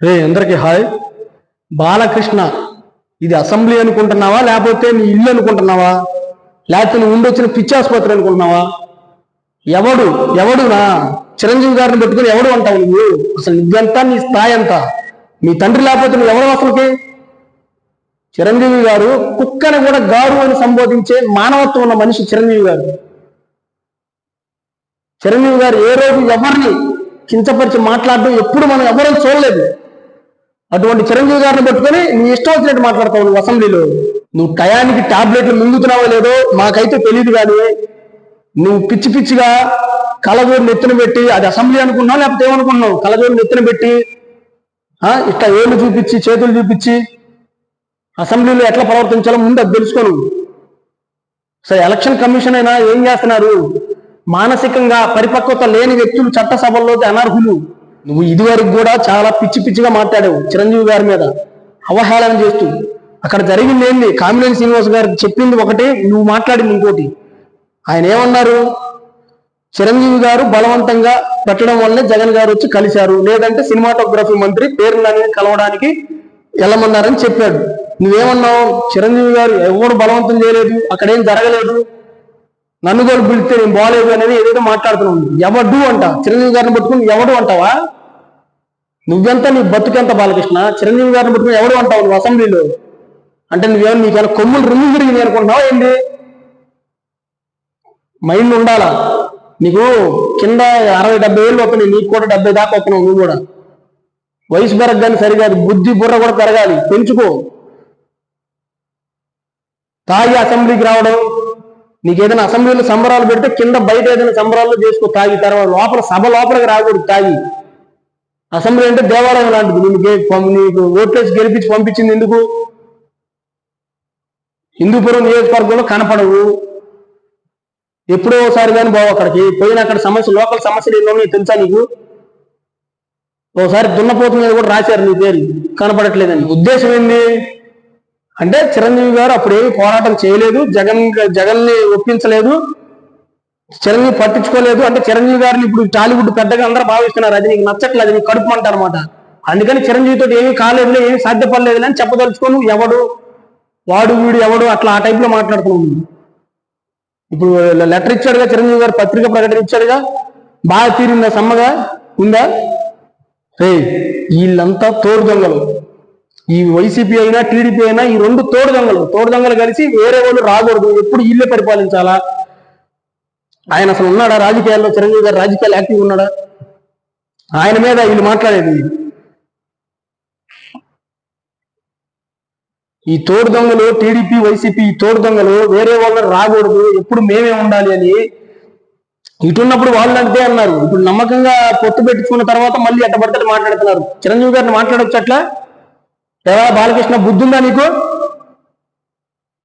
అందరికి హాయ్. బాలకృష్ణ ఇది అసెంబ్లీ అనుకుంటున్నావా, లేకపోతే నీ ఇల్లు అనుకుంటున్నావా, లేకపోతే నువ్వు ఉండొచ్చిన పిచ్చి ఆసుపత్రి అనుకుంటున్నావా? ఎవడునా చిరంజీవి గారిని పెట్టుకుని ఎవడు అంటావు నువ్వు? అసలు నువ్వెంత, నీ స్థాయి ఎంత? మీ తండ్రి లేకపోతే నువ్వు ఎవరు అసలుకి? చిరంజీవి గారు కుక్కని కూడా గారు అని సంబోధించే మానవత్వం ఉన్న మనిషి చిరంజీవి గారు. చిరంజీవి గారు ఏ రోజు ఎవరిని కించపరిచి మాట్లాడడం ఎప్పుడు మనం ఎవరూ చూడలేదు. అటువంటి చిరంజీవి గారిని పెట్టుకొని నీ ఇష్టం వచ్చినట్టు మాట్లాడతావు నువ్వు అసెంబ్లీలో. నువ్వు టయానికి టాబ్లెట్లు మింగుతున్నావో లేదో మాకైతే తెలియదు, కానీ నువ్వు పిచ్చి పిచ్చిగా కలజోడు నెత్తిన పెట్టి, అది అసెంబ్లీ అనుకున్నావు లేకపోతే ఏమనుకున్నావు, కలజోడు నెత్తిన పెట్టి ఇట్లా ఏళ్ళు చూపించి చేతులు చూపించి అసెంబ్లీలో ఎట్లా ప్రవర్తించాలో ముందు అది తెలుసుకోను. సరే, ఎలక్షన్ కమిషన్ అయినా ఏం చేస్తున్నారు? మానసికంగా పరిపక్వత లేని వ్యక్తులు చట్టసభల్లోకి అనర్హులు. నువ్వు ఇదివరకు కూడా చాలా పిచ్చి పిచ్చిగా మాట్లాడావు చిరంజీవి గారి మీద, అవహేళన చేస్తూ. అక్కడ జరిగింది ఏంది? కామినేని శ్రీనివాస్ గారు చెప్పింది ఒకటి, నువ్వు మాట్లాడింది ఇంకోటి. ఆయన ఏమన్నారు? చిరంజీవి గారు బలవంతంగా పెట్టడం వల్లే జగన్ గారు వచ్చి కలిశారు, లేదంటే సినిమాటోగ్రఫీ మంత్రి పేర్లని కలవడానికి వెళ్ళమన్నారని చెప్పాడు. నువ్వేమన్నావు? చిరంజీవి గారు ఎవరు బలవంతం చేయలేదు, అక్కడేం జరగలేదు, నన్ను కూడా పిలిస్తే నేను బాగలేదు అనేది ఏదైతే మాట్లాడుతున్నావు. ఎవడు అంట? చిరంజీవి గారిని పట్టుకుని ఎవడు అంటావా? నువ్వెంత, నీ బతుకెంత బాలకృష్ణ? చిరంజీవి గారిని పట్టుకుని ఎవడు అంటావు నువ్వు అసెంబ్లీలో? అంటే నువ్వేమో నీకేమైనా కొమ్ములు రింగు తిరిగింది అనుకుంటున్నావా ఏంటి? మైండ్ ఉండాలా నీకు. కింద 60-70 ఏళ్ళు వస్తున్నాయి, నీకు కూడా 70 దాకా వస్తున్నావు. నువ్వు కూడా వయసు పెరగని సరికాదు, బుద్ధి బుర్ర కూడా పెరగాలి, పెంచుకో. తాగి అసెంబ్లీకి రావడం, నీకు ఏదైనా అసెంబ్లీలో సంబరాలు పెడితే కింద బయట ఏదైనా సంబరాల్లో చేసుకో తాగి, తర్వాత లోపల సభ లోపలికి రాకూడదు తాగి. అసెంబ్లీ అంటే దేవాలయం లాంటిది. నీకు ఓట్లేసి గెలిపించి పంపించింది ఎందుకు? హిందూపురం నియోజకవర్గంలో కనపడవు, ఎప్పుడో ఒకసారి కానీ బావు అక్కడికి పోయిన అక్కడ సమస్య, లోకల్ సమస్యలు ఎన్నో తెలుసా నీకు? ఒకసారి దున్నపోతు మీద కూడా రాశారు నీ పేరు, కనపడట్లేదని. ఉద్దేశం ఏంది అంటే చిరంజీవి గారు అప్పుడు ఏమి పోరాటం చేయలేదు, జగన్ని ఒప్పించలేదు, చిరంజీవి పట్టించుకోలేదు. అంటే చిరంజీవి గారిని ఇప్పుడు టాలీవుడ్ పెద్దగా అందరూ భావిస్తున్నారు, అది నీకు నచ్చట్లేదు, నీకు కడుపు మంట అనమాట. అందుకని చిరంజీవితో ఏమీ కాలేదులే, ఏమీ సాధ్యపడలేదు అని చెప్పదలుచుకోను. ఎవడు వాడు వీడు ఎవడు అట్లా ఆ టైప్లో మాట్లాడుతున్నావు. ఇప్పుడు లెటర్ ఇచ్చాడుగా చిరంజీవి గారు, పత్రిక ప్రకటన ఇచ్చాడుగా, బాగా తీరిందా, సమ్మగా ఉందా? వీళ్ళంతా తోడు దొంగలు. ఈ వైసీపీ అయినా టీడీపీ అయినా ఈ రెండు తోడు దొంగలు కలిసి వేరే వాళ్ళు రాకూడదు, ఎప్పుడు వీళ్ళే పరిపాలించాలా. ఆయన అసలు ఉన్నాడా రాజకీయాల్లో? చిరంజీవి గారు రాజకీయాలు యాక్టివ్ ఉన్నాడా? ఆయన మీద వీళ్ళు మాట్లాడేది. ఈ తోడు దొంగలు, టీడీపీ వైసీపీ ఈ తోడు దొంగలు వేరే వాళ్ళు రాకూడదు, ఎప్పుడు మేమే ఉండాలి అని ఇటున్నప్పుడు వాళ్ళు అంతే అన్నారు. ఇప్పుడు నమ్మకంగా పొత్తు పెట్టుకున్న తర్వాత మళ్ళీ ఎట్టబడితే మాట్లాడుతున్నారు. చిరంజీవి గారిని మాట్లాడొచ్చు అట్లా? బాలకృష్ణ, బుద్ధి ఉందా నీకు?